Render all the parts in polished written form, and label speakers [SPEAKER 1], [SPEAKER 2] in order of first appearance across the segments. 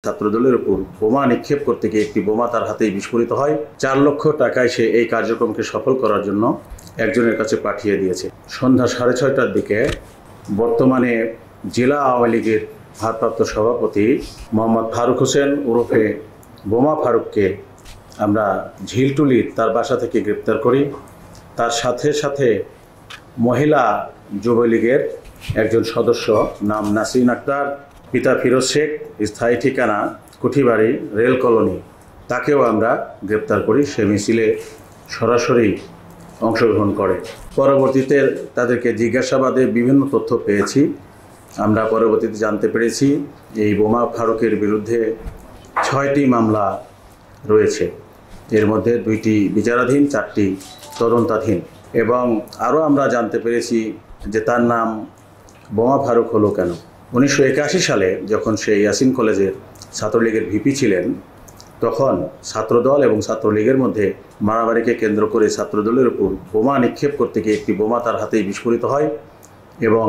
[SPEAKER 1] ছাত্রদলের উপর বোমা নিক্ষেপ করতে গিয়ে একটি বোমা তার হাতেই বিস্ফোরিত হয়। 4 লক্ষ টাকায় সে এই কার্যক্রমকে সফল করার জন্য একজনের কাছে পাঠিয়ে দিয়েছে। সন্ধ্যা 6:30টার দিকে বর্তমানে জেলা আওয়ামী লীগের ভারপ্রাপ্ত সভাপতি মোহাম্মদ ফারুক হোসেন ওরফে বোমা ফারুককে আমরা ঝিলটুলির তার বাসা থেকে গ্রেপ্তার করি। তার সাথে সাথে মহিলা যুবলীগের একজন সদস্য নাম নাসরিন আক্তার, পিতা ফিরোজ শেখ, স্থায়ী ঠিকানা কুঠিবাড়ি রেল কলোনি, তাকেও আমরা গ্রেপ্তার করি। সে মিছিলে সরাসরি অংশগ্রহণ করে। পরবর্তীতে তাদেরকে জিজ্ঞাসাবাদে বিভিন্ন তথ্য পেয়েছি। আমরা পরবর্তীতে জানতে পেরেছি এই বোমা ফারুকের বিরুদ্ধে 6টি মামলা রয়েছে। এর মধ্যে 2টি বিচারাধীন, 4টি তদন্তাধীন। এবং আরও আমরা জানতে পেরেছি যে তার নাম বোমা ফারুক হলো কেন। 1981 সালে যখন সে ইয়াসিন কলেজের ছাত্রলীগের ভিপি ছিলেন, তখন ছাত্রদল এবং ছাত্রলীগের মধ্যে মারামারিকে কেন্দ্র করে ছাত্রদলের উপর বোমা নিক্ষেপ করতে গিয়ে একটি বোমা তার হাতেই বিস্ফোরিত হয় এবং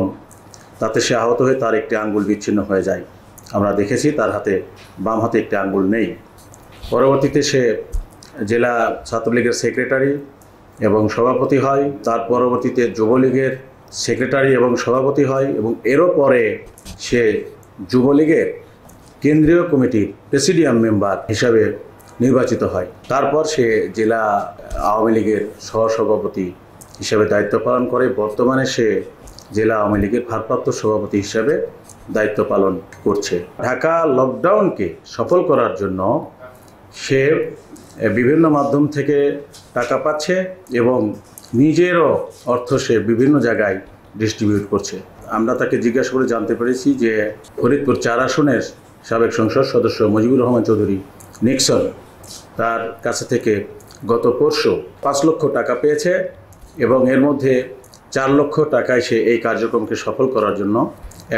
[SPEAKER 1] তাতে সে আহত হয়ে তার একটি আঙ্গুল বিচ্ছিন্ন হয়ে যায়। আমরা দেখেছি তার হাতে, বাম হাতে একটি আঙ্গুল নেই। পরবর্তীতে সে জেলা ছাত্রলীগের সেক্রেটারি এবং সভাপতি হয়। তার পরবর্তীতে যুবলীগের সেক্রেটারি এবং সভাপতি হয় এবং এরও পরে সে যুবলীগের কেন্দ্রীয় কমিটির প্রেসিডিয়াম মেম্বার হিসাবে নির্বাচিত হয়। তারপর সে জেলা আওয়ামী লীগের সহসভাপতি হিসাবে দায়িত্ব পালন করে। বর্তমানে সে জেলা আওয়ামী লীগের ভারপ্রাপ্ত সভাপতি হিসাবে দায়িত্ব পালন করছে। ঢাকা লকডাউনকে সফল করার জন্য সে বিভিন্ন মাধ্যম থেকে টাকা পাচ্ছে এবং নিজেরও অর্থ সে বিভিন্ন জায়গায় ডিস্ট্রিবিউট করছে। আমরা তাকে জিজ্ঞাসা করে জানতে পেরেছি যে ফরিদপুর 4 আসনের সাবেক সংসদ সদস্য মুজিবুর রহমান চৌধুরী নিক্সন তার কাছে থেকে গত পরশু 5 লক্ষ টাকা পেয়েছে এবং এর মধ্যে 4 লক্ষ টাকায় সে এই কার্যক্রমকে সফল করার জন্য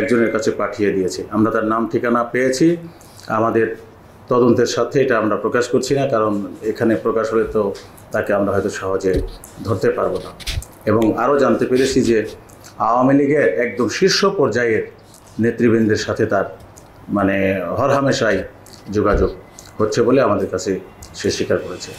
[SPEAKER 1] একজনের কাছে পাঠিয়ে দিয়েছে। আমরা তার নাম ঠিকানা পেয়েছি। আমাদের তদন্তের সাথে এটা আমরা প্রকাশ করছি না, কারণ এখানে প্রকাশ হলে তো তাকে আমরা হয়তো সহজে ধরতে পারবো না। এবং আরও জানতে পেরেছি যে আওয়ামী লীগের একদম শীর্ষ পর্যায়ের নেতৃবৃন্দের সাথে তার হরহামেশাই যোগাযোগ হচ্ছে বলে আমাদের কাছে সে স্বীকার করেছে।